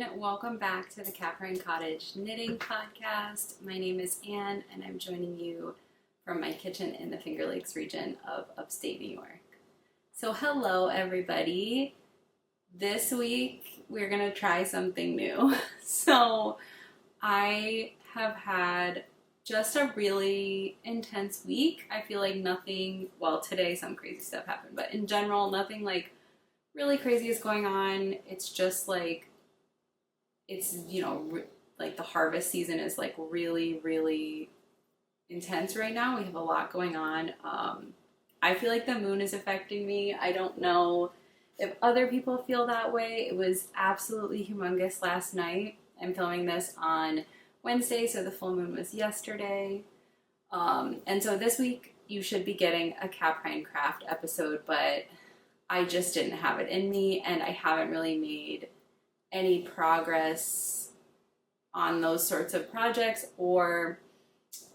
everyone. Welcome back to the Caprine Cottage Knitting Podcast. My name is Anne, and I'm joining you from my kitchen in the Finger Lakes region of upstate New York. So hello, everybody. This week, we're going to try something new. So I have had just a really intense week. I feel like nothing, well, today some crazy stuff happened, but in general, nothing like really crazy is going on. It's just like, it's, like the harvest season is like really, really intense right now. We have a lot going on. I feel like the moon is affecting me. I don't know if other people feel that way. It was absolutely humongous last night. I'm filming this on Wednesday, so the full moon was yesterday. And so this week you should be getting a Caprine Craft episode, but I just didn't have it in me, and I haven't really made any progress on those sorts of projects or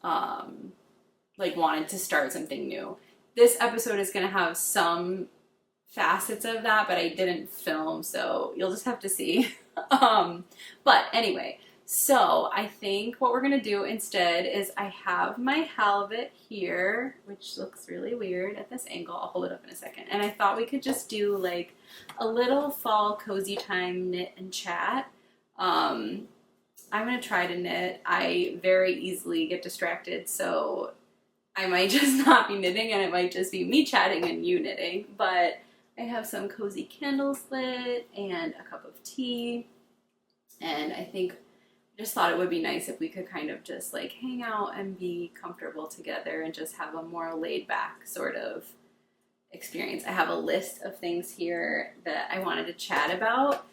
like wanted to start something new. This episode is going to have some facets of that, but I didn't film, so you'll just have to see. But anyway, so I think what we're going to do instead is I have my halibut here, which looks really weird at this angle. I'll hold it up in a second. And I thought we could just do like a little fall cozy time knit and chat. I'm going to try to knit. I very easily get distracted, so I might just not be knitting and it might just be me chatting and you knitting. But I have some cozy candles lit and a cup of tea. And I think just thought it would be nice if we could kind of just like hang out and be comfortable together and just have a more laid back sort of experience. I have a list of things here that I wanted to chat about.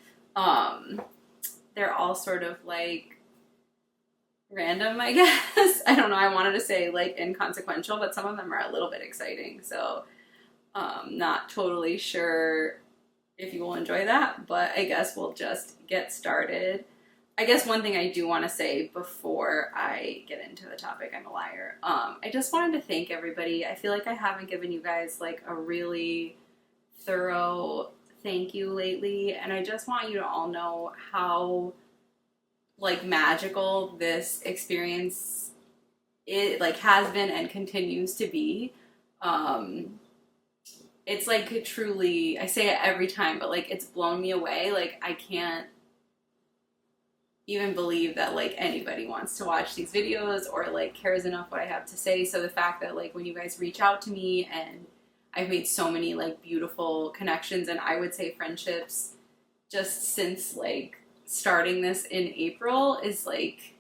They're all sort of like random, I guess. I don't know. I wanted to say like inconsequential, but some of them are a little bit exciting. So not totally sure if you will enjoy that, but I guess we'll just get started. I guess one thing I do want to say before I get into the topic, I'm a liar. I just wanted to thank everybody. I feel like I haven't given you guys like a really thorough thank you lately, and I just want you to all know how like magical this experience it like has been and continues to be. It's like truly, I say it every time, but like it's blown me away. Like I can't even believe that like anybody wants to watch these videos or like cares enough what I have to say. So the fact that like when you guys reach out to me, and I've made so many like beautiful connections and I would say friendships just since like starting this in April is like,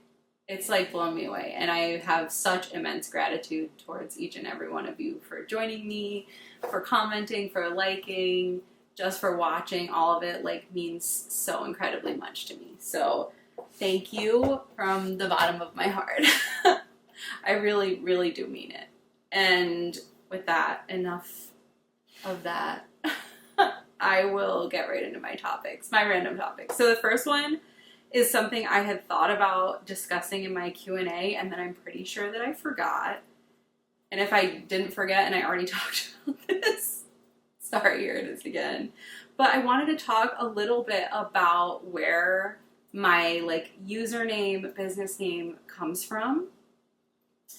it's like blown me away. And I have such immense gratitude towards each and every one of you for joining me, for commenting, for liking, just for watching. All of it like means so incredibly much to me. So thank you from the bottom of my heart. I really, really do mean it. And with that, enough of that. I will get right into my topics, my random topics. So the first one is something I had thought about discussing in my Q&A, and then I'm pretty sure that I forgot. And if I didn't forget and I already talked about this, sorry, here it is again. But I wanted to talk a little bit about where my like username, business name comes from,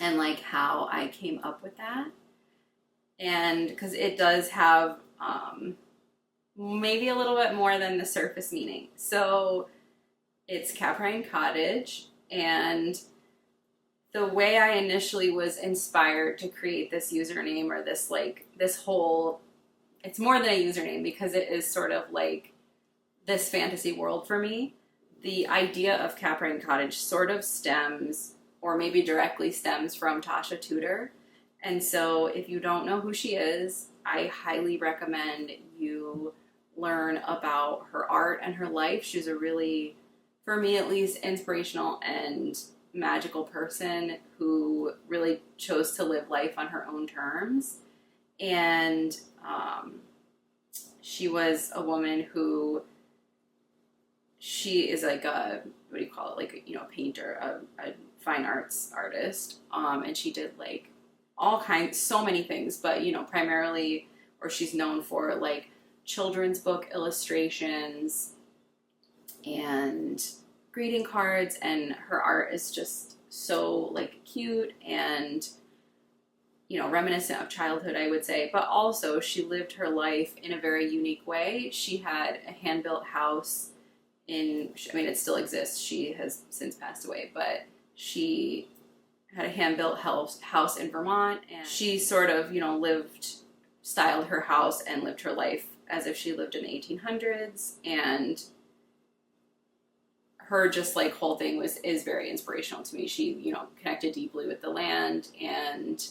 and like how I came up with that. And because it does have maybe a little bit more than the surface meaning. So it's Caprine Cottage, and the way I initially was inspired to create this username, or this like this whole, it's more than a username because it is sort of like this fantasy world for me. The idea of Caprine Cottage sort of stems, or maybe directly stems, from Tasha Tudor. And so if you don't know who she is, I highly recommend you learn about her art and her life. She's a really, for me at least, inspirational and magical person who really chose to live life on her own terms. And she was a woman who, she is like a, what do you call it? Like, a painter, a fine arts artist. And she did like all kinds, so many things, but, primarily, or she's known for like children's book illustrations, and greeting cards, and her art is just so like cute and, you know, reminiscent of childhood, I would say. But also she lived her life in a very unique way. She had a hand-built house I mean, it still exists. She has since passed away, but she had a hand-built house in Vermont, and she sort of, you know, styled her house and lived her life as if she lived in the 1800s, and her just like whole thing is very inspirational to me. She, you know, connected deeply with the land and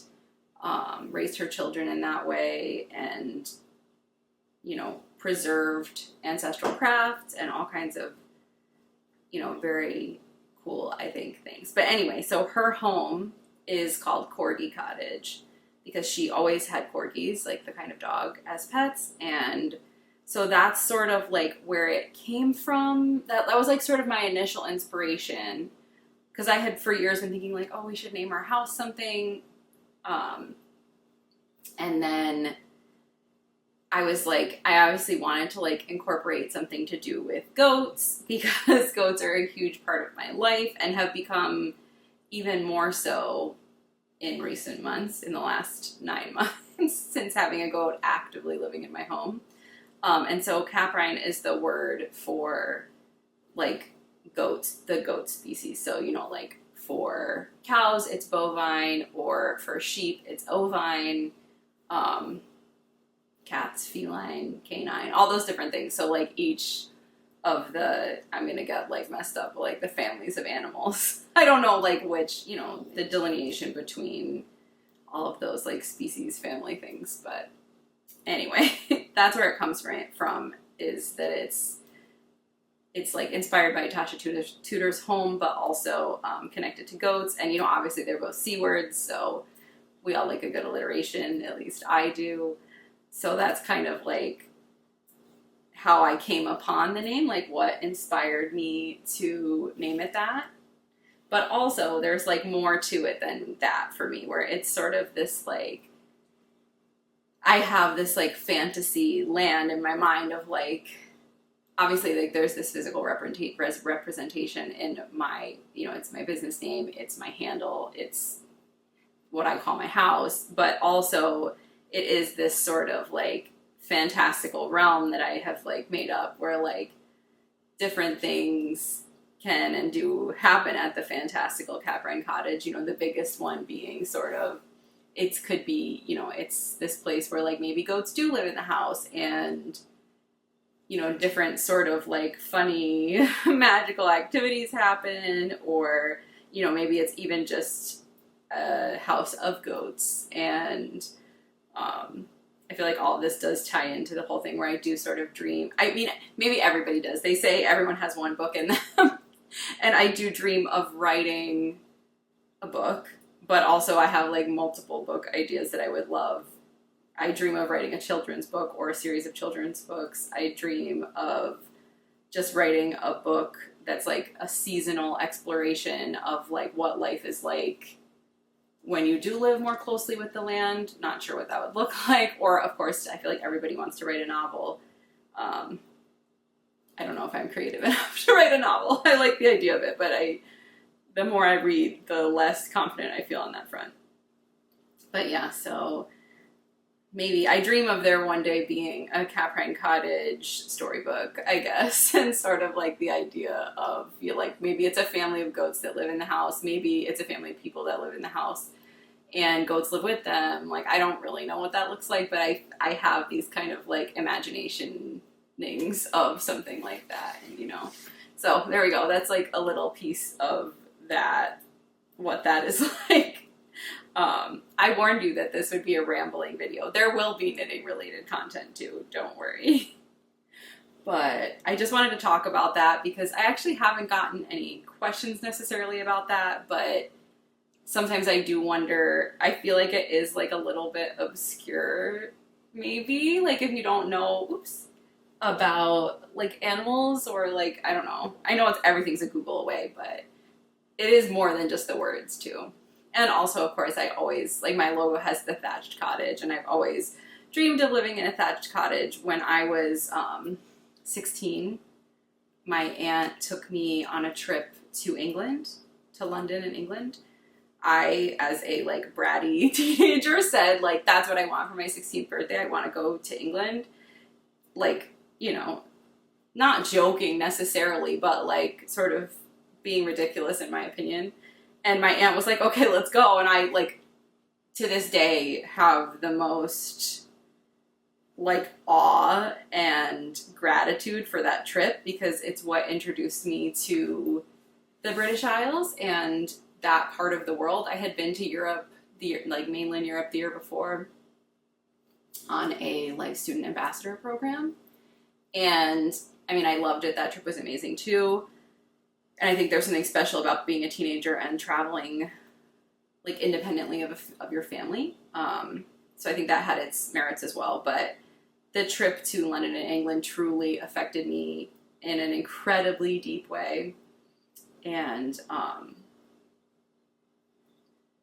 raised her children in that way, and, you know, preserved ancestral crafts and all kinds of, you know, very cool, I think, things. But anyway, so her home is called Corgi Cottage because she always had corgis, like the kind of dog, as pets. And so that's sort of like where it came from. That was like sort of my initial inspiration, because I had for years been thinking like, oh, we should name our house something. And then I was like, I obviously wanted to like incorporate something to do with goats, because goats are a huge part of my life and have become even more so in recent months, in the last 9 months, since having a goat actively living in my home. And so caprine is the word for like goats, the goat species. So, you know, like for cows, it's bovine, or for sheep, it's ovine. Cats, feline, canine, all those different things. So like each of the, I'm gonna get like messed up, like the families of animals. I don't know like which, you know, the delineation between all of those like species, family things. But anyway, that's where it comes from, is that it's like inspired by Tasha Tudor's home, but also connected to goats. And, you know, obviously they're both C words, so we all like a good alliteration, at least I do. So that's kind of like how I came upon the name, like what inspired me to name it that. But also there's like more to it than that for me, where it's sort of this like, I have this like fantasy land in my mind of like, obviously like there's this physical representation in my, you know, it's my business name, it's my handle, it's what I call my house, but also it is this sort of like fantastical realm that I have like made up, where like different things can and do happen at the fantastical Caprine Cottage. You know, the biggest one being sort of, it could be, you know, it's this place where like maybe goats do live in the house, and, you know, different sort of like funny magical activities happen, or, you know, maybe it's even just a house of goats. And I feel like all of this does tie into the whole thing, where I do sort of dream. I mean, maybe everybody does. They say everyone has one book in them. And I do dream of writing a book, but also I have like multiple book ideas that I would love. I dream of writing a children's book or a series of children's books. I dream of just writing a book that's like a seasonal exploration of like what life is like when you do live more closely with the land. Not sure what that would look like. Or, of course, I feel like everybody wants to write a novel. I don't know if I'm creative enough to write a novel. I like the idea of it, but the more I read, the less confident I feel on that front. But yeah, so maybe I dream of there one day being a Caprine Cottage storybook, I guess, and sort of like the idea of, you know, like maybe it's a family of goats that live in the house, maybe it's a family of people that live in the house and goats live with them. Like, I don't really know what that looks like, but I have these kind of like imagination things of something like that, and, you know, so there we go. That's like a little piece of that, what that is like. I warned you that this would be a rambling video. There will be knitting related content too, don't worry. But I just wanted to talk about that because I actually haven't gotten any questions necessarily about that, but sometimes I do wonder, I feel like it is like a little bit obscure, maybe, like if you don't know, about like animals, or like, I don't know. I know everything's a Google away, but it is more than just the words too. And also, of course, I always, like, my logo has the thatched cottage, and I've always dreamed of living in a thatched cottage. When I was 16, my aunt took me on a trip to England, to London and England. I, as a like bratty teenager, said like, that's what I want for my 16th birthday. I want to go to England. Like, you know, not joking necessarily, but like sort of being ridiculous in my opinion. And my aunt was like, okay, let's go. And I like, to this day, have the most like awe and gratitude for that trip because it's what introduced me to the British Isles and that part of the world. I had been to Europe, like mainland Europe the year before on a like student ambassador program. And I mean, I loved it. That trip was amazing too. And I think there's something special about being a teenager and traveling like independently of your family. So I think that had its merits as well. But the trip to London and England truly affected me in an incredibly deep way. And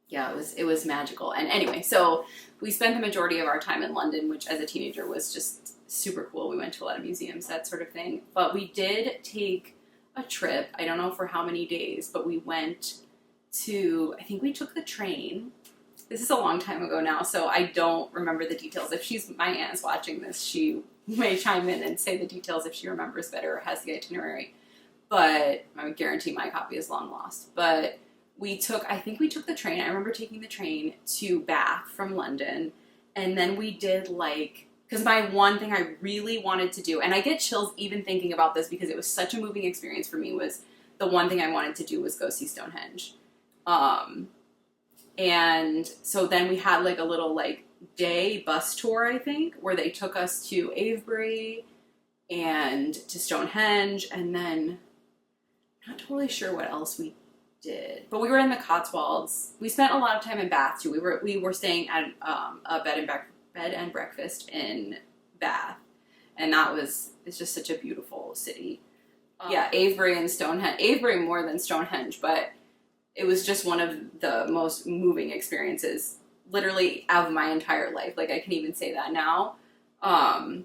yeah, it was magical. And anyway, so we spent the majority of our time in London, which as a teenager was just super cool. We went to a lot of museums, that sort of thing. But we did take a trip, I don't know for how many days, but we went to, I think we took the train. This is a long time ago now, so I don't remember the details. If my aunt is watching this, she may chime in and say the details if she remembers better or has the itinerary. But I would guarantee my copy is long lost. But I think we took the train. I remember taking the train to Bath from London. And then we did like, because my one thing I really wanted to do, and I get chills even thinking about this because it was such a moving experience for me, was the one thing I wanted to do was go see Stonehenge. And so then we had like a little like day bus tour, I think, where they took us to Avebury and to Stonehenge, and then I'm not totally sure what else we did, but we were in the Cotswolds. We spent a lot of time in Bath too. We were staying at a bed and breakfast in Bath, and it's just such a beautiful city. Yeah, Avebury and Stonehenge. Avebury more than Stonehenge, but it was just one of the most moving experiences, literally, of my entire life. Like, I can even say that now. And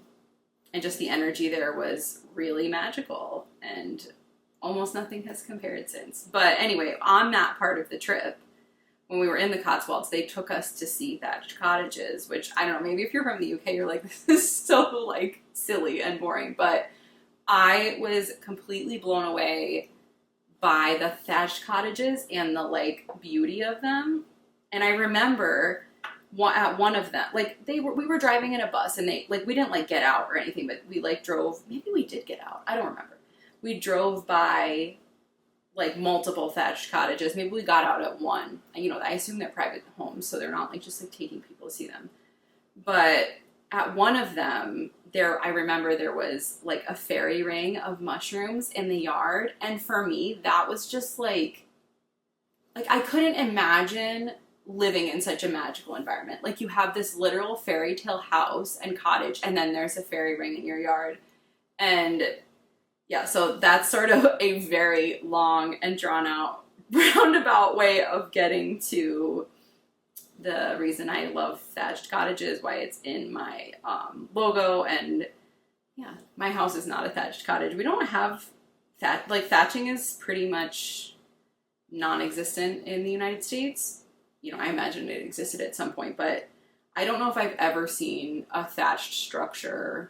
just the energy there was really magical, and almost nothing has compared since. But anyway, on that part of the trip, when we were in the Cotswolds, they took us to see thatched cottages, which, I don't know, maybe if you're from the UK, you're like, this is so, like, silly and boring. But I was completely blown away by the thatched cottages and the like beauty of them. And I remember at one of them, like we were driving in a bus, and we didn't like get out or anything, but we like drove, maybe we did get out, I don't remember. We drove by like multiple thatched cottages. Maybe we got out at one. You know, I assume they're private homes, so they're not like just like taking people to see them. But at one of them, I remember there was like a fairy ring of mushrooms in the yard. And for me, that was just like I couldn't imagine living in such a magical environment. Like, you have this literal fairy tale house and cottage, and then there's a fairy ring in your yard. And yeah, so that's sort of a very long and drawn out roundabout way of getting to the reason I love thatched cottages, why it's in my logo. And yeah, my house is not a thatched cottage. We don't have thatching is pretty much non-existent in the United States. You know, I imagine it existed at some point, but I don't know if I've ever seen a thatched structure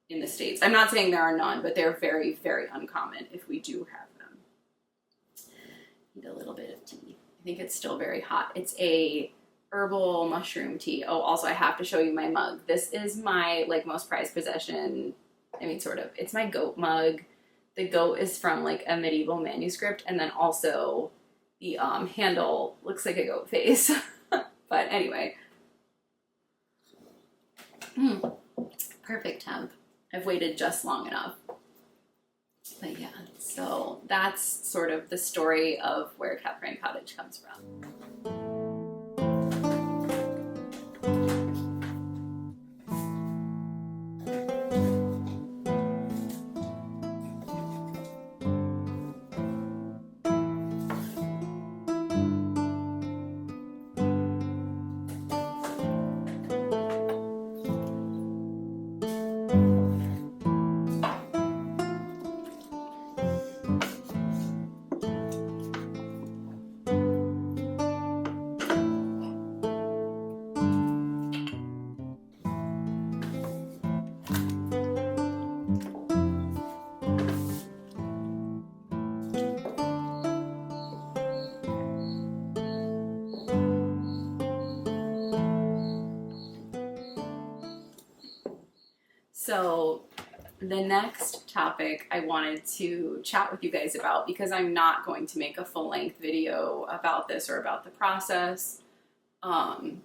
in the States. I'm not saying there are none, but they're very, very uncommon if we do have them. Need a little bit of tea. I think it's still very hot. It's a herbal mushroom tea. Oh, also I have to show you my mug. This is my like most prized possession. I mean, sort of. It's my goat mug. The goat is from like a medieval manuscript, and then also the handle looks like a goat face. But anyway. Perfect temp. I've waited just long enough. But yeah, so that's sort of the story of where Caprine Cottage comes from. So the next topic I wanted to chat with you guys about, because I'm not going to make a full-length video about this or about the process. I'm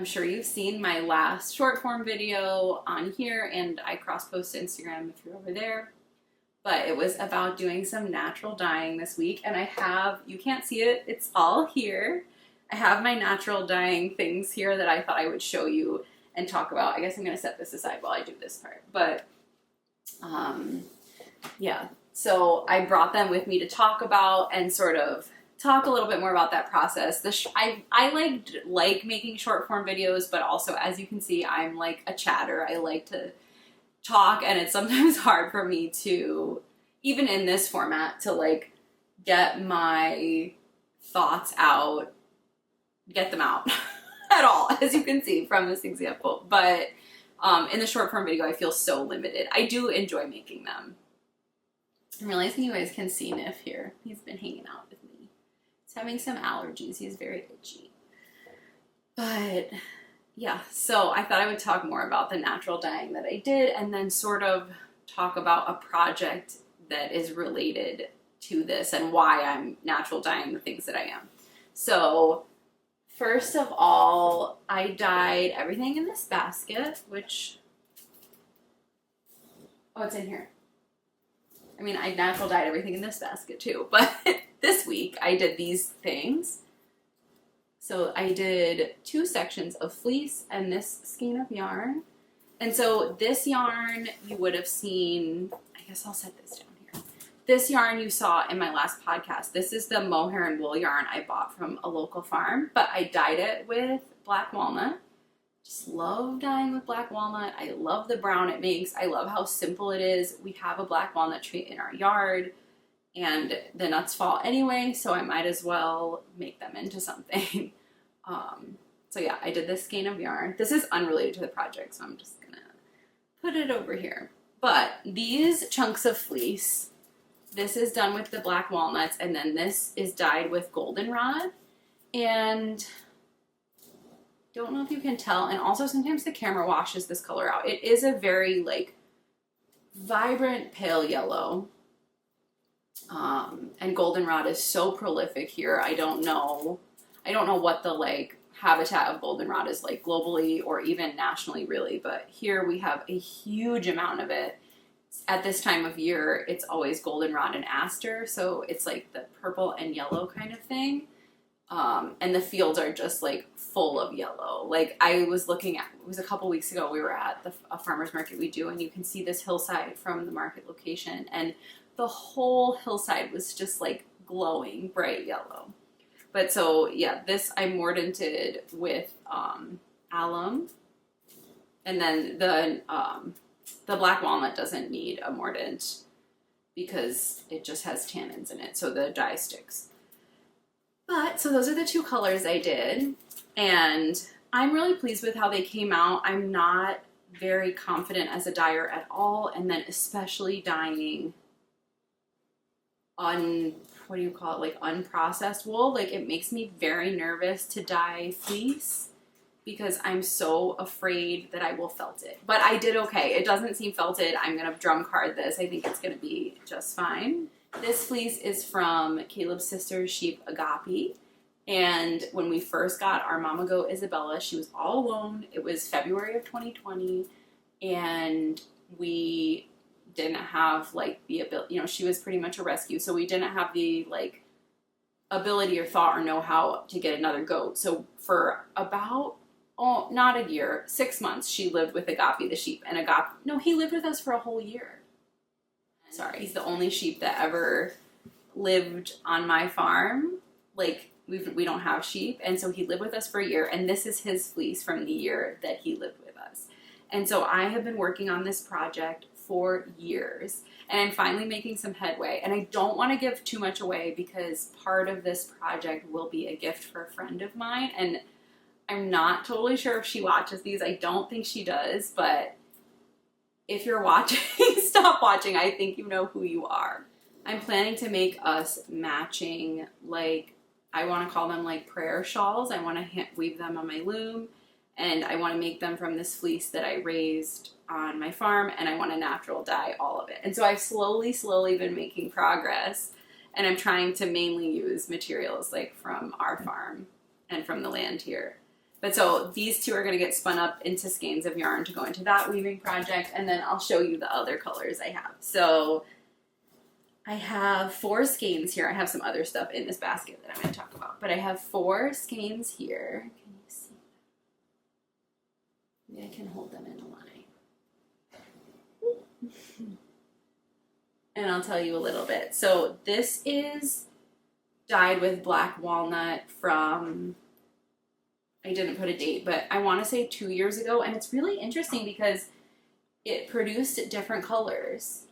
sure you've seen my last short form video on here, and I cross-post to Instagram if you're over there. But it was about doing some natural dyeing this week, and I have, you can't see it, it's all here. I have my natural dyeing things here that I thought I would show you and talk about. I guess I'm going to set this aside while I do this part. But, yeah. So I brought them with me to talk about and sort of talk a little bit more about that process. I like making short form videos, but also, as you can see, I'm like a chatter. I like to talk, and it's sometimes hard for me to, even in this format, to like get my thoughts out, get them out at all, as you can see from this example. But in the short form video, I feel so limited. I do enjoy making them. I'm realizing you guys can see Nif here. He's been hanging out with me. He's having some allergies. He's very itchy. But yeah, so I thought I would talk more about the natural dyeing that I did, and then sort of talk about a project that is related to this and why I'm natural dyeing the things that I am. So first of all, I dyed everything in this basket, which, oh, it's in here. I mean, I natural dyed everything in this basket too, but this week I did these things. So I did 2 sections of fleece and this skein of yarn. And so this yarn you would have seen, I guess I'll set this down here. This yarn you saw in my last podcast. This is the mohair and wool yarn I bought from a local farm, but I dyed it with black walnut. Just love dyeing with black walnut. I love the brown it makes. I love how simple it is. We have a black walnut tree in our yard, and the nuts fall anyway, so I might as well make them into something. So yeah, I did this skein of yarn. This is unrelated to the project, so I'm just gonna put it over here. But these chunks of fleece, this is done with the black walnuts, and then this is dyed with goldenrod. And don't know if you can tell, and also sometimes the camera washes this color out. It is a very like vibrant pale yellow. And goldenrod is so prolific here. I don't know what the like habitat of goldenrod is like globally or even nationally really, but here we have a huge amount of it. At this time of year, it's always goldenrod and aster, so it's like the purple and yellow kind of thing. And the fields are just like full of yellow. Like I was looking at, it was a couple weeks ago, we were at a farmer's market we do, and you can see this hillside from the market location, and the whole hillside was just like glowing bright yellow. But so yeah, this I mordanted with alum, and then the black walnut doesn't need a mordant because it just has tannins in it, so the dye sticks. But so those are the 2 colors I did, and I'm really pleased with how they came out. I'm not very confident as a dyer at all, and then especially dyeing what do you call it, like unprocessed wool. Like it makes me very nervous to dye fleece because I'm so afraid that I will felt it. But I did okay. It doesn't seem felted. I'm gonna drum card this. I think it's gonna be just fine. This fleece is from Caleb's sister's sheep, Agape. And when we first got our mama goat, Isabella, she was all alone. It was February of 2020. And we didn't have like the ability, she was pretty much a rescue. So we didn't have the like ability or thought or know how to get another goat. So for about, not a year, 6 months, she lived with Agape the sheep. And he lived with us for a whole year. Sorry, he's the only sheep that ever lived on my farm. Like we don't have sheep, and so he lived with us for a year, and this is his fleece from the year that he lived with us. And so I have been working on this project for years, and I'm finally making some headway. And I don't want to give too much away because part of this project will be a gift for a friend of mine, and I'm not totally sure if she watches these. I don't think she does, but if you're watching, stop watching. I think you know who you are. I'm planning to make us matching, like, I want to call them like prayer shawls. I want to weave them on my loom. and I want to make them from this fleece that I raised on my farm, and I want to natural dye all of it. And so I've slowly been making progress, and I'm trying to mainly use materials like from our farm and from the land here. But so these two are going to get spun up into skeins of yarn to go into that weaving project, and then I'll show you the other colors I have. So I have 4 skeins here. I have some other stuff in this basket that I'm going to talk about, but I have 4 skeins here. Can you see? Maybe I can hold them in a line. And I'll tell you a little bit. So this is dyed with black walnut from, I didn't put a date, but I want to say 2 years ago. And it's really interesting because it produced different colors.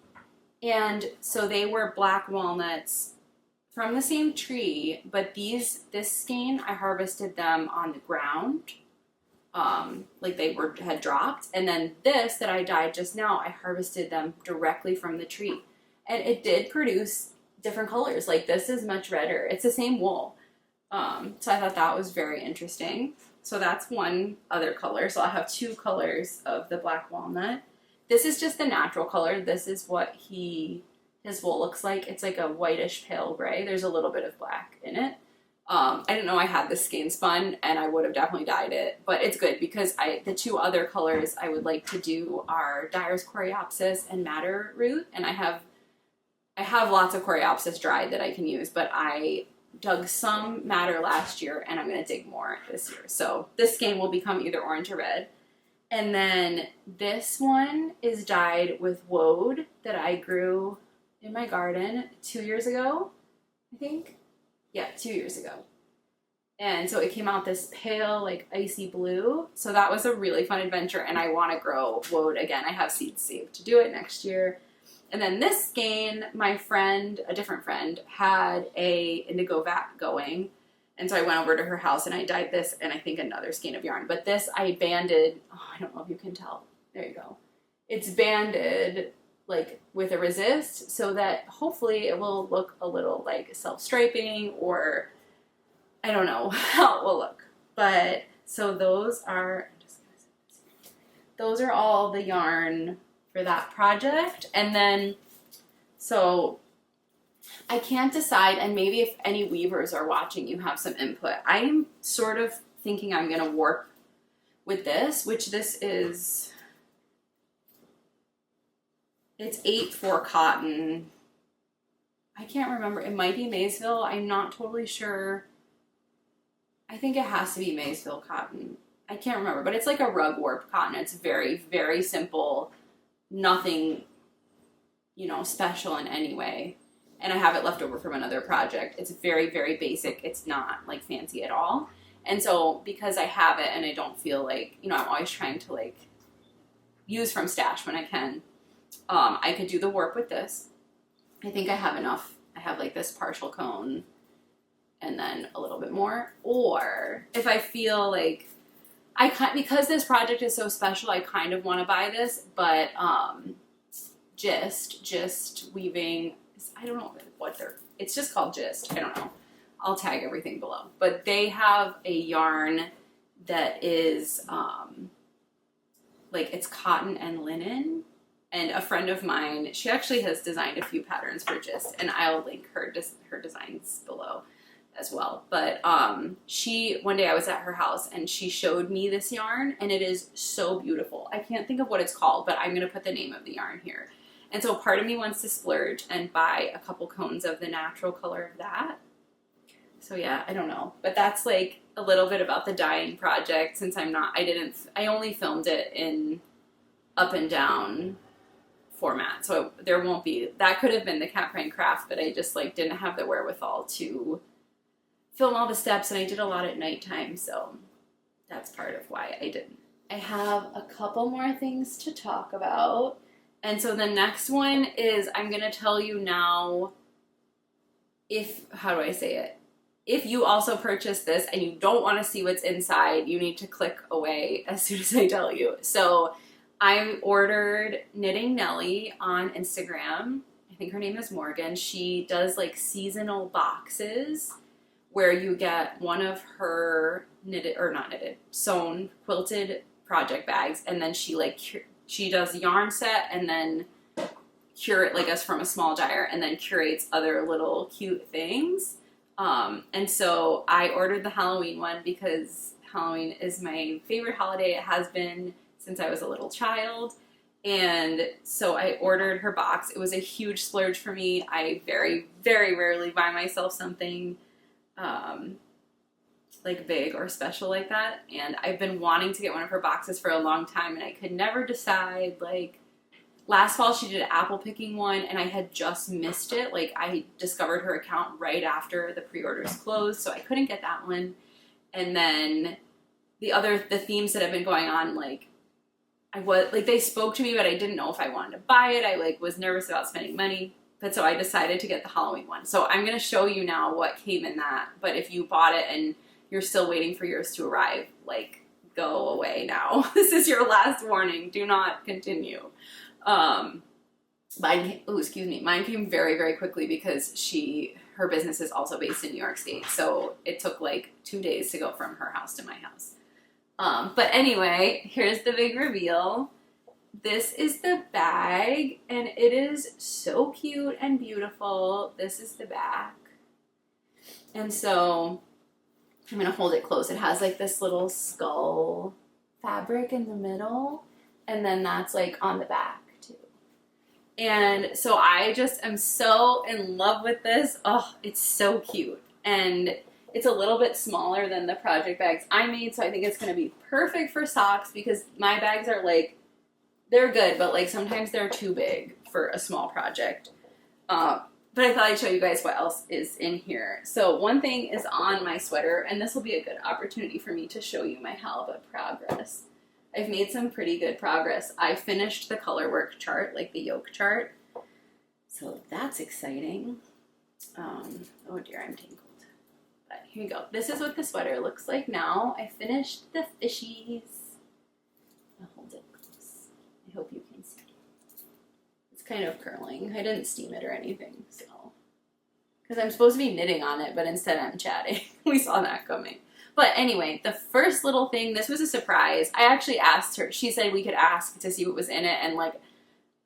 And so they were black walnuts from the same tree, but this skein, I harvested them on the ground, like they had dropped. And then this that I dyed just now, I harvested them directly from the tree. And it did produce different colors. Like this is much redder. It's the same wool. So I thought that was very interesting. So that's one other color. So I'll have 2 colors of the black walnut. This is just the natural color. This is what his wool looks like. It's like a whitish pale gray. There's a little bit of black in it. I didn't know I had this skein spun, and I would have definitely dyed it. But it's good because the 2 other colors I would like to do are Dyer's Coreopsis and Madder Root. And I have lots of Coreopsis dried that I can use, but I dug some madder last year, and I'm going to dig more this year. So this skein will become either orange or red. And then this one is dyed with woad that I grew in my garden 2 years ago, I think. Yeah, 2 years ago. And so it came out this pale, like icy blue. So that was a really fun adventure, and I want to grow woad again. I have seeds saved to do it next year. And then this skein, my friend, a different friend, had a indigo vat going. And so I went over to her house and I dyed this and I think another skein of yarn. But this I banded, I don't know if you can tell. There you go. It's banded like with a resist so that hopefully it will look a little like self-striping, or I don't know how it will look. But so those are all the yarn for that project. And then, so I can't decide, and maybe if any weavers are watching, you have some input. I'm sort of thinking I'm going to warp with this, which this is, it's 8/4 cotton. I can't remember. It might be Maysville. I'm not totally sure. I think it has to be Maysville cotton. I can't remember, but it's like a rug warp cotton. It's very, very simple. Nothing, special in any way. And I have it left over from another project. It's very, very basic. It's not like fancy at all. And so because I have it and I don't feel like, I'm always trying to like use from stash when I can, I could do the warp with this. I think I have enough. I have like this partial cone and then a little bit more. Or if I feel like because this project is so special, I kind of want to buy this, but Gist weaving, I don't know it's just called Gist. I don't know. I'll tag everything below. But they have a yarn that is like it's cotton and linen. And a friend of mine, she actually has designed a few patterns for Gist, and I'll link her designs below as well. But one day I was at her house and she showed me this yarn, and it is so beautiful. I can't think of what it's called, but I'm going to put the name of the yarn here. And so part of me wants to splurge and buy a couple cones of the natural color of that. So yeah, I don't know. But that's like a little bit about the dyeing project, since I only filmed it in up and down format. So there won't be, that could have been the Caprine craft, but I just like didn't have the wherewithal to film all the steps, and I did a lot at nighttime, so that's part of why I didn't. I have a couple more things to talk about. And so the next one is, I'm going to tell you now how do I say it? If you also purchase this and you don't want to see what's inside, you need to click away as soon as I tell you. So I ordered Knitting Nelly on Instagram. I think her name is Morgan. She does like seasonal boxes where you get one of her knitted, or not knitted, sewn, quilted project bags, and then she like, she does yarn set and then curate, like us from a small gyre, and then curates other little cute things. And so I ordered the Halloween one because Halloween is my favorite holiday. It has been since I was a little child. And so I ordered her box. It was a huge splurge for me. I very, very rarely buy myself something like big or special like that. And I've been wanting to get one of her boxes for a long time, and I could never decide. Like last fall she did an apple picking one, and I had just missed it. Like I discovered her account right after the pre-orders closed, so I couldn't get that one. And then the themes that have been going on, like they spoke to me, but I didn't know if I wanted to buy it. I like was nervous about spending money. But so I decided to get the Halloween one. So I'm going to show you now what came in that. But if you bought it and you're still waiting for yours to arrive, like, go away now. This is your last warning. Do not continue. Mine came very, very quickly because her business is also based in New York State. So it took like 2 days to go from her house to my house. But anyway, here's the big reveal. This is the bag, and it is so cute and beautiful. This is the back. And so I'm going to hold it close. It has like this little skull fabric in the middle, and then that's like on the back too. And so I just am so in love with this. Oh, it's so cute. And it's a little bit smaller than the project bags I made, so I think it's going to be perfect for socks because my bags are like, they're good, but like sometimes they're too big for a small project. But I thought I'd show you guys what else is in here. So one thing is on my sweater, and this will be a good opportunity for me to show you my halibut progress. I've made some pretty good progress. I finished the color work chart, like the yoke chart. So that's exciting. Oh dear, I'm tangled. But here you go. This is what the sweater looks like now. I finished the fishies. I'll hold it close. I hope you can see. It's kind of curling. I didn't steam it or anything, so. Because I'm supposed to be knitting on it, but instead I'm chatting. We saw that coming. But anyway, the first little thing, this was a surprise. I actually asked her. She said we could ask to see what was in it, and like,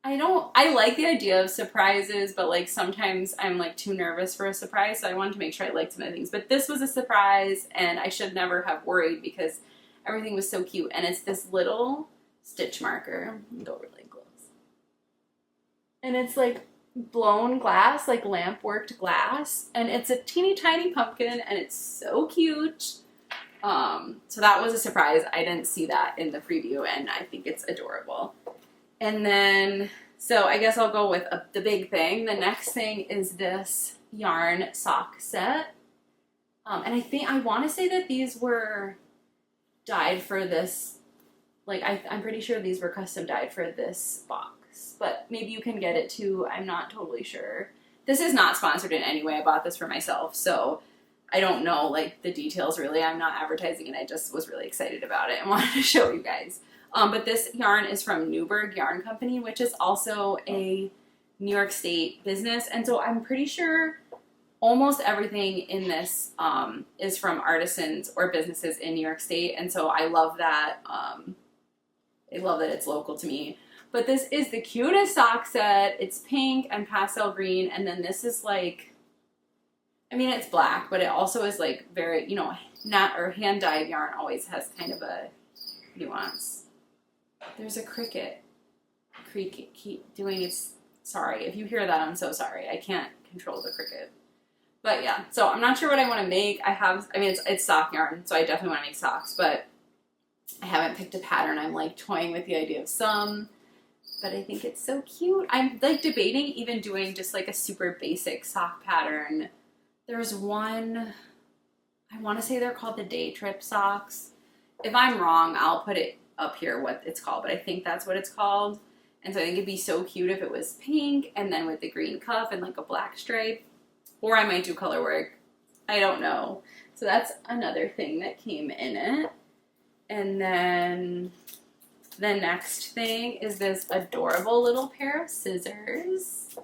I like the idea of surprises, but like sometimes I'm like too nervous for a surprise, so I wanted to make sure I liked some of the things. But this was a surprise, and I should never have worried because everything was so cute. And it's this little stitch marker. Go really close. And it's like blown glass, like lamp worked glass, and it's a teeny tiny pumpkin, and it's so cute. So that was a surprise. I didn't see that in the preview, and I think it's adorable. And then, so I guess I'll go with the big thing. The next thing is this yarn sock set. And I want to say that these were dyed for this, like I'm pretty sure these were custom dyed for this box, but maybe you can get it too. I'm not totally sure. This is not sponsored in any way. I bought this for myself, so I don't know like the details really. I'm not advertising it. I just was really excited about it and wanted to show you guys. But this yarn is from Newburgh Yarn Company, which is also a New York State business. And so I'm pretty sure almost everything in this is from artisans or businesses in New York State. And so I love that. I love that it's local to me. But this is the cutest sock set. It's pink and pastel green. And then this is like, I mean, it's black, but it also is like very, hand-dyed yarn always has kind of a nuance. There's a cricket. Keep doing its, sorry. If you hear that, I'm so sorry. I can't control the cricket. But yeah, so I'm not sure what I want to make. It's sock yarn, so I definitely want to make socks, but I haven't picked a pattern. I'm like toying with the idea of some, but I think it's so cute. I'm like debating even doing just like a super basic sock pattern. There's one, I want to say they're called the Day Trip socks. If I'm wrong, I'll put it up here what it's called, but I think that's what it's called. And so I think it'd be so cute if it was pink and then with the green cuff and like a black stripe. Or I might do color work. I don't know. So that's another thing that came in it. And then the next thing is this adorable little pair of scissors,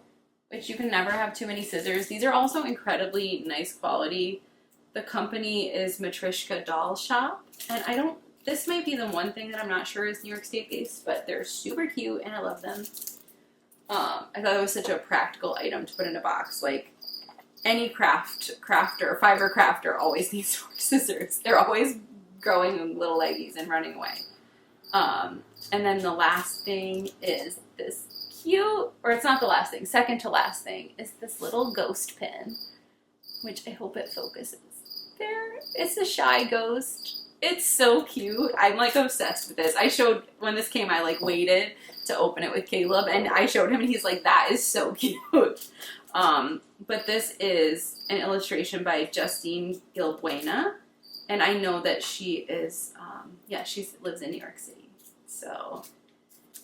which you can never have too many scissors. These are also incredibly nice quality. The company is Matryoshka Doll Shop, and this might be the one thing that I'm not sure is New York State based, but they're super cute and I love them. I thought it was such a practical item to put in a box. Like, any crafter, fiber crafter always needs more scissors. They're always growing little leggies and running away. And then the last thing is this cute, or it's not the last thing, second to last thing, is this little ghost pin, which I hope it focuses. There, it's a shy ghost. It's so cute. I'm like obsessed with this. When this came, I like waited to open it with Caleb, and I showed him and he's like, that is so cute. But this is an illustration by Justine Gilbuena, and I know that she is, she lives in New York City. So,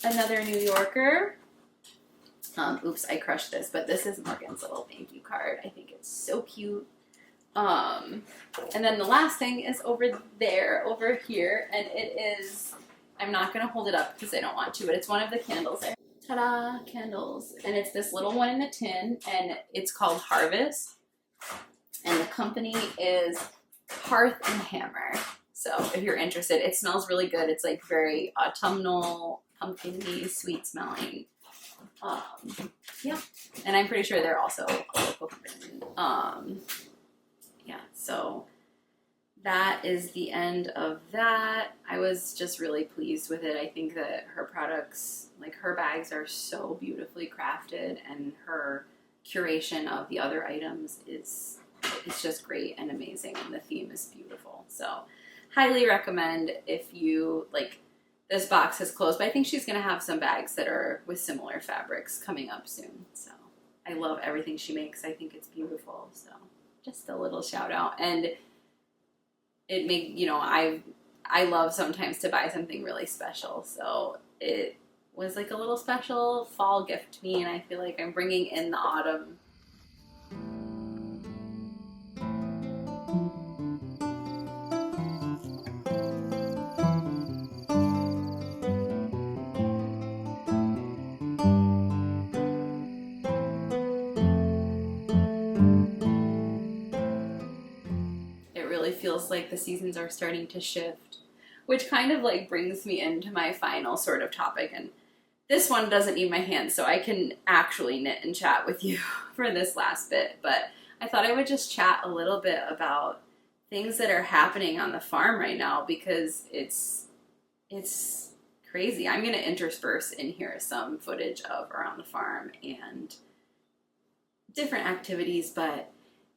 another New Yorker. Oops, I crushed this, but this is Morgan's little thank you card. I think it's so cute. And then the last thing is over here, and it is, I'm not going to hold it up because I don't want to, but it's one of the candles there. Ta-da, candles. And it's this little one in a tin, and it's called Harvest. And the company is Hearth and Hammer. So if you're interested, it smells really good. It's like very autumnal, pumpkin-y, sweet smelling. Yeah. And I'm pretty sure they're also a local company. So that is the end of that. I was just really pleased with it. I think that her products, like her bags, are so beautifully crafted, and her curation of the other items is just great and amazing, and the theme is beautiful. So highly recommend if you like. This box has closed, but I think she's going to have some bags that are with similar fabrics coming up soon. So I love everything she makes. I think it's beautiful. So just a little shout out. And it made, I love sometimes to buy something really special. So it was like a little special fall gift to me, and I feel like I'm bringing in the autumn. Feels like the seasons are starting to shift, which kind of like brings me into my final sort of topic. And this one doesn't need my hands, so I can actually knit and chat with you for this last bit. But I thought I would just chat a little bit about things that are happening on the farm right now, because it's crazy. I'm going to intersperse in here some footage of around the farm and different activities, but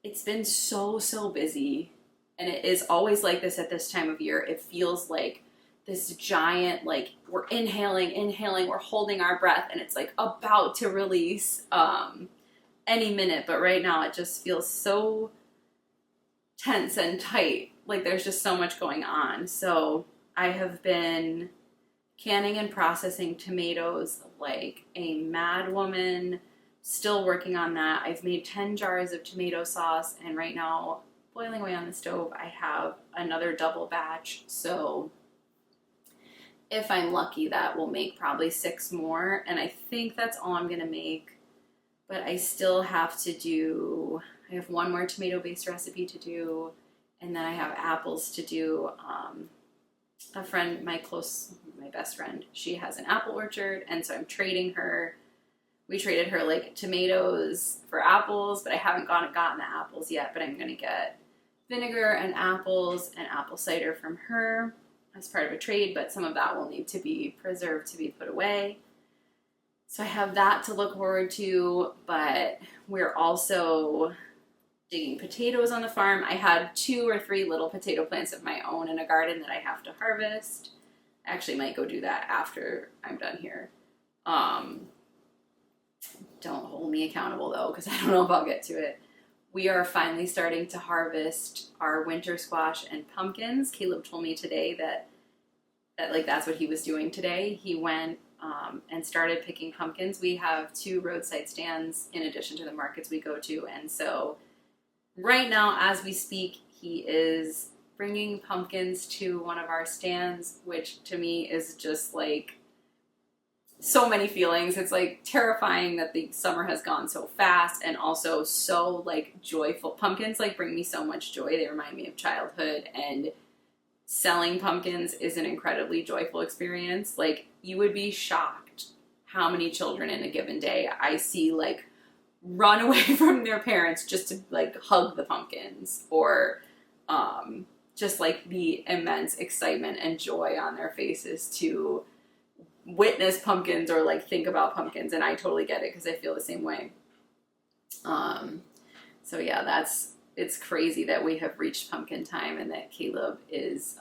it's been so busy. And it is always like this at this time of year. It feels like this giant, like we're inhaling, we're holding our breath, and it's like about to release any minute. But right now it just feels so tense and tight. Like there's just so much going on. So I have been canning and processing tomatoes like a mad woman, still working on that. I've made 10 jars of tomato sauce, and right now, boiling away on the stove, I have another double batch. So if I'm lucky, that will make probably 6 more. And I think that's all I'm going to make. But I still have to do, I have one more tomato-based recipe to do. And then I have apples to do. A friend, my best friend, she has an apple orchard. And so I'm trading her. We traded her like tomatoes for apples, but I haven't gotten the apples yet. But I'm going to get vinegar and apples and apple cider from her as part of a trade, but some of that will need to be preserved to be put away. So I have that to look forward to, but we're also digging potatoes on the farm. I had 2 or 3 little potato plants of my own in a garden that I have to harvest. I actually might go do that after I'm done here. Don't hold me accountable though, because I don't know if I'll get to it. We are finally starting to harvest our winter squash and pumpkins. Caleb told me today that like that's what he was doing today. He went and started picking pumpkins. We have 2 roadside stands in addition to the markets we go to. And so right now, as we speak, he is bringing pumpkins to one of our stands, which to me is just like so many feelings. It's like terrifying that the summer has gone so fast, and also so like joyful. Pumpkins like bring me so much joy. They remind me of childhood, and selling pumpkins is an incredibly joyful experience. Like, you would be shocked how many children in a given day I see like run away from their parents just to like hug the pumpkins, or just like the immense excitement and joy on their faces to witness pumpkins or like think about pumpkins. And I totally get it because I feel the same way. So yeah, it's crazy that we have reached pumpkin time and that Caleb is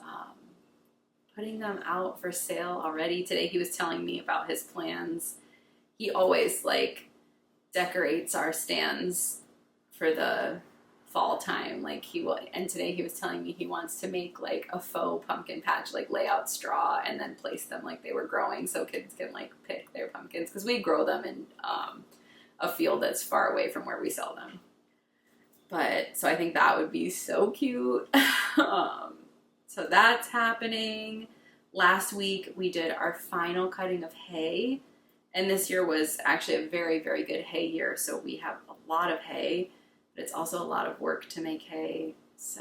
putting them out for sale already. Today he was telling me about his plans. He always like decorates our stands for the fall time. Like and today he was telling me he wants to make like a faux pumpkin patch, like lay out straw and then place them like they were growing so kids can like pick their pumpkins, because we grow them in a field that's far away from where we sell them. But so I think that would be so cute. So that's happening. Last week we did our final cutting of hay, and this year was actually a very, very good hay year, so we have a lot of hay. But it's also a lot of work to make hay, so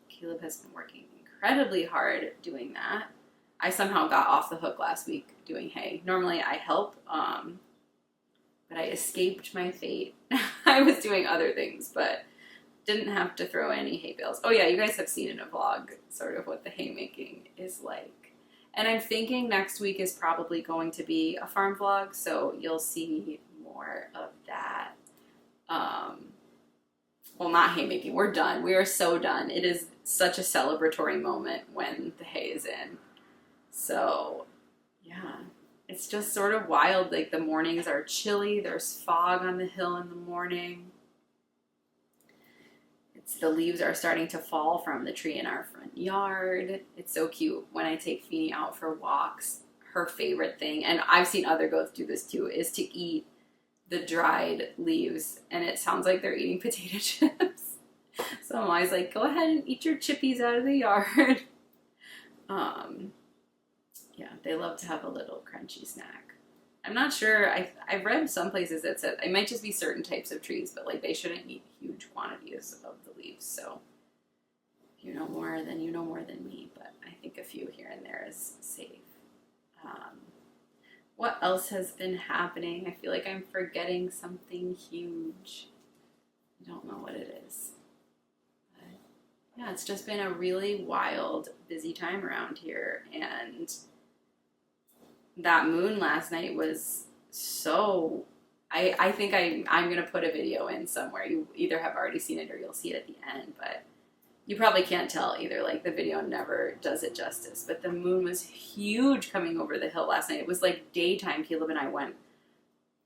Caleb has been working incredibly hard doing that. I somehow got off the hook last week doing hay. Normally I help, but I escaped my fate. I was doing other things, but didn't have to throw any hay bales. Oh yeah, you guys have seen in a vlog sort of what the haymaking is like. And I'm thinking next week is probably going to be a farm vlog, so you'll see more of that. Well, not haymaking. We're done. We are so done. It is such a celebratory moment when the hay is in. So, yeah. It's just sort of wild. Like, the mornings are chilly. There's fog on the hill in the morning. The leaves are starting to fall from the tree in our front yard. It's so cute. When I take Feeny out for walks, her favorite thing, and I've seen other goats do this too, is to eat the dried leaves, and it sounds like they're eating potato chips. So I'm always like, go ahead and eat your chippies out of the yard. Yeah, they love to have a little crunchy snack. I'm not sure, I've read some places that said it might just be certain types of trees, but like they shouldn't eat huge quantities of the leaves. So if you know more, then you know more than me, but I think a few here and there is safe. What else has been happening? I feel like I'm forgetting something huge. I don't know what it is. But yeah, it's just been a really wild, busy time around here. And that moon last night was so... I think I'm going to put a video in somewhere. You either have already seen it or you'll see it at the end. But you probably can't tell either. Like, the video never does it justice. But the moon was huge coming over the hill last night. It was like daytime. Caleb and I went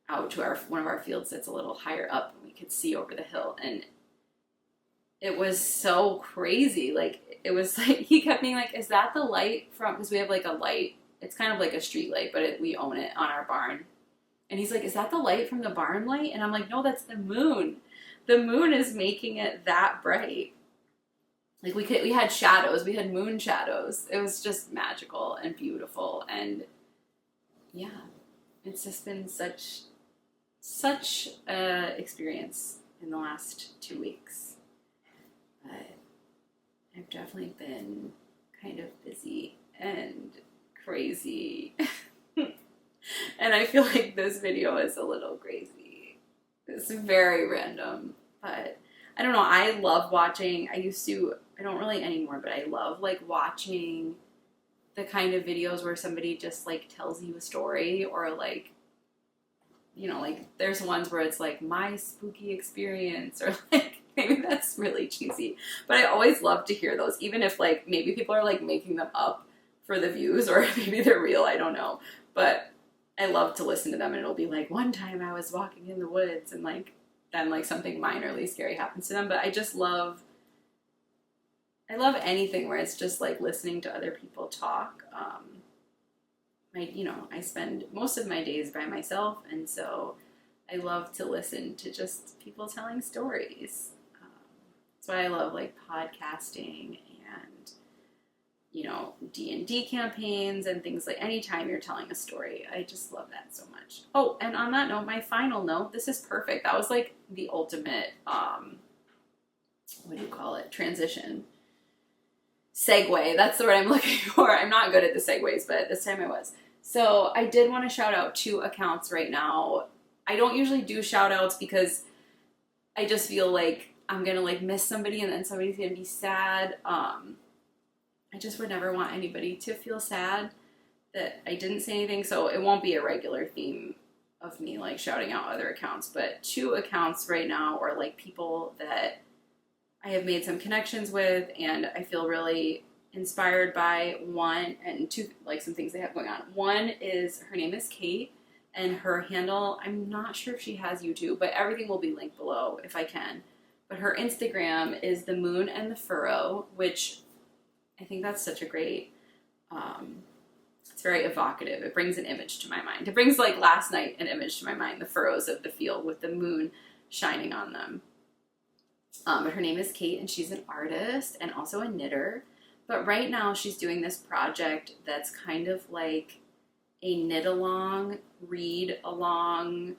out to one of our fields that's a little higher up, and we could see over the hill. And it was so crazy. Like, it was like, he kept being like, is that the light from, because we have like a light. It's kind of like a street light, but we own it on our barn. And he's like, is that the light from the barn light? And I'm like, no, that's the moon. The moon is making it that bright. Like, we had shadows. We had moon shadows. It was just magical and beautiful. And yeah, it's just been such a experience in the last 2 weeks. But I've definitely been kind of busy and crazy. And I feel like this video is a little crazy. It's very random, but I don't know. I love watching. I don't really anymore, but I love like watching the kind of videos where somebody just like tells you a story, or like, you know, like there's ones where it's like my spooky experience, or like, maybe that's really cheesy, but I always love to hear those, even if like maybe people are like making them up for the views, or maybe they're real, I don't know, but I love to listen to them. And it'll be like, one time I was walking in the woods, and like then like something minorly scary happens to them. But I love anything where it's just like listening to other people talk. I spend most of my days by myself, and so I love to listen to just people telling stories. That's why I love like podcasting, and you know, D&D campaigns and things like anytime you're telling a story. I just love that so much. Oh, and on that note, my final note, this is perfect. That was like the ultimate, what do you call it? Transition. Segue. That's the word I'm looking for. I'm not good at the segues, but this time I was. So I did want to shout out 2 accounts right now. I don't usually do shout outs because I just feel like I'm going to like miss somebody and then somebody's going to be sad. I just would never want anybody to feel sad that I didn't say anything. So it won't be a regular theme of me like shouting out other accounts, but 2 accounts right now are like people that I have made some connections with and I feel really inspired by. 1 and 2, like some things they have going on. 1 is, her name is Kate, and her handle, I'm not sure if she has YouTube, but everything will be linked below if I can. But her Instagram is The Moon and the Furrow, which I think that's such a great, it's very evocative. It brings an image to my mind. It brings like last night an image to my mind, the furrows of the field with the moon shining on them. But her name is Kate and she's an artist and also a knitter. But right now she's doing this project that's kind of like a knit along, read along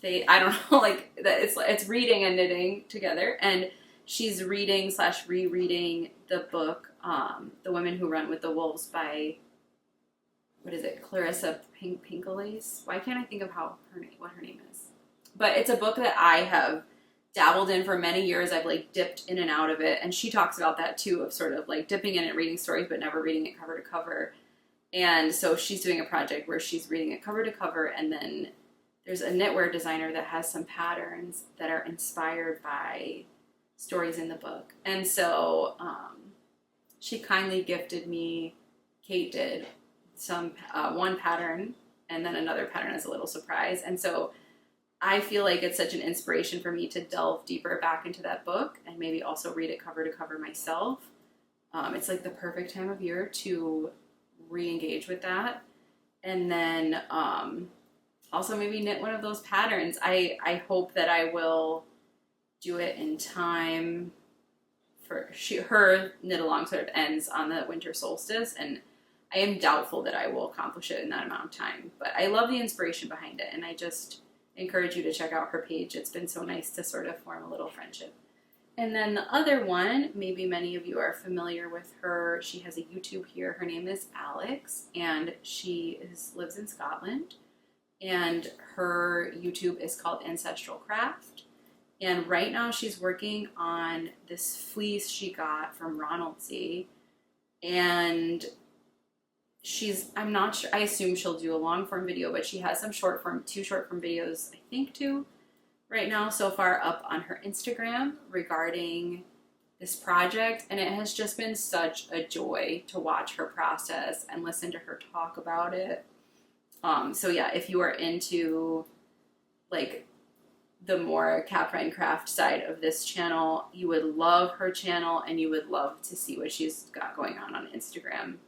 thing. I don't know, like that it's reading and knitting together. And she's reading / rereading the book, The Women Who Run with the Wolves by, what is it, Clarissa Pinkola? Why can't I think of what her name is? But it's a book that I have dabbled in for many years. I've like dipped in and out of it. And she talks about that too, of sort of like dipping in and reading stories, but never reading it cover to cover. And so she's doing a project where she's reading it cover to cover, and then there's a knitwear designer that has some patterns that are inspired by stories in the book. And so she kindly gifted me, Kate did, some one pattern and then another pattern as a little surprise. And so I feel like it's such an inspiration for me to delve deeper back into that book and maybe also read it cover to cover myself. It's like the perfect time of year to re-engage with that. And then also maybe knit one of those patterns. I hope that I will do it in time for her knit along sort of ends on the winter solstice, and I am doubtful that I will accomplish it in that amount of time. But I love the inspiration behind it, and I just encourage you to check out her page. It's been so nice to sort of form a little friendship. And then the other one, maybe many of you are familiar with her. She has a YouTube here. Her name is Alex, and she lives in Scotland. And her YouTube is called Ancestral Craft. And right now she's working on this fleece she got from Ronaldsay. And I'm not sure, I assume she'll do a long form video, but she has some 2 short form videos, I think 2 right now so far up on her Instagram regarding this project. And it has just been such a joy to watch her process and listen to her talk about it. So yeah, if you are into like the more Caprine craft side of this channel, you would love her channel and you would love to see what she's got going on Instagram.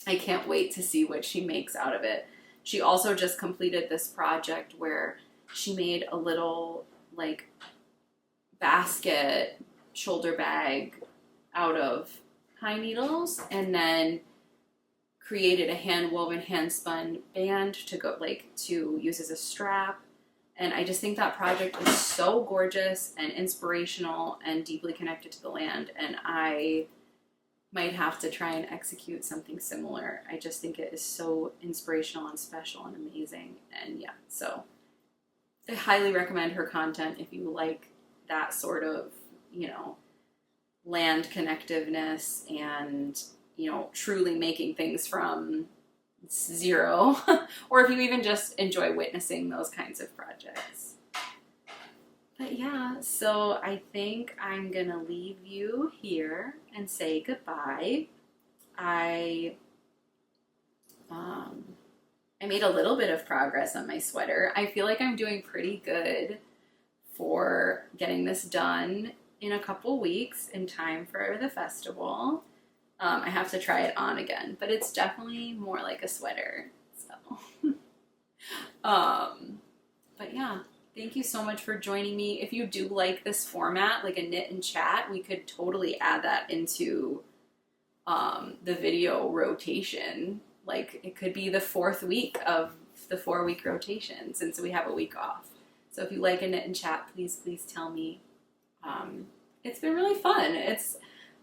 I can't wait to see what she makes out of it. She also just completed this project where she made a little like basket shoulder bag out of pine needles and then created a hand woven, hand spun band to use as a strap. And I just think that project is so gorgeous and inspirational and deeply connected to the land. And I might have to try and execute something similar. I just think it is so inspirational and special and amazing. And yeah, so I highly recommend her content if you like that sort of, land connectiveness and, truly making things from zero, or if you even just enjoy witnessing those kinds of projects. But yeah, so I think I'm gonna leave you here and say goodbye. I made a little bit of progress on my sweater. I feel like I'm doing pretty good for getting this done in a couple weeks in time for the festival. I have to try it on again, but it's definitely more like a sweater. So, but yeah, thank you so much for joining me. If you do like this format, like a knit and chat, we could totally add that into the video rotation. Like, it could be the 4th week of the 4-week rotation since we have a week off. So if you like a knit and chat, please tell me. It's been really fun.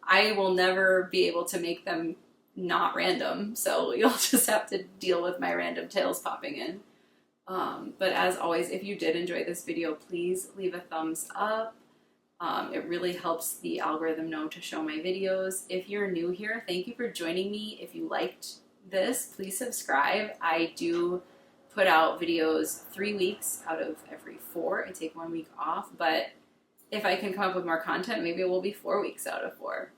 I will never be able to make them not random, so you'll just have to deal with my random tales popping in. But as always, if you did enjoy this video, please leave a thumbs up. It really helps the algorithm know to show my videos. If you're new here, thank you for joining me. If you liked this, please subscribe. I do put out videos 3 weeks out of every 4. I take 1 week off, but if I can come up with more content, maybe it will be 4 weeks out of 4.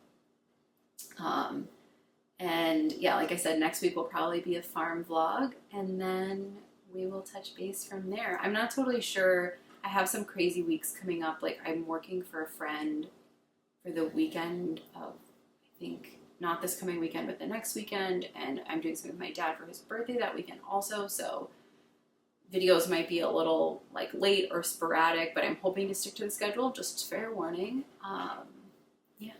And yeah, like I said, next week will probably be a farm vlog, and then we will touch base from there. I'm not totally sure. I have some crazy weeks coming up. Like, I'm working for a friend for the weekend of, I think, not this coming weekend, but the next weekend, and I'm doing something with my dad for his birthday that weekend also, so videos might be a little like late or sporadic, but I'm hoping to stick to the schedule, just fair warning. Yeah,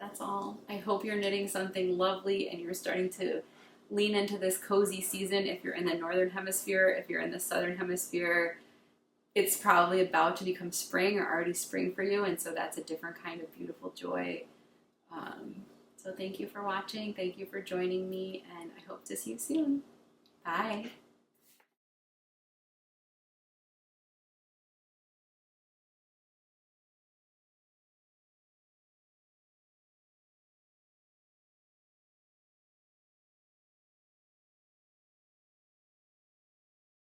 that's all. I hope you're knitting something lovely and you're starting to lean into this cozy season. If you're in the northern hemisphere, if you're in the southern hemisphere, it's probably about to become spring or already spring for you, and so that's a different kind of beautiful joy. So thank you for watching, thank you for joining me, and I hope to see you soon. Bye.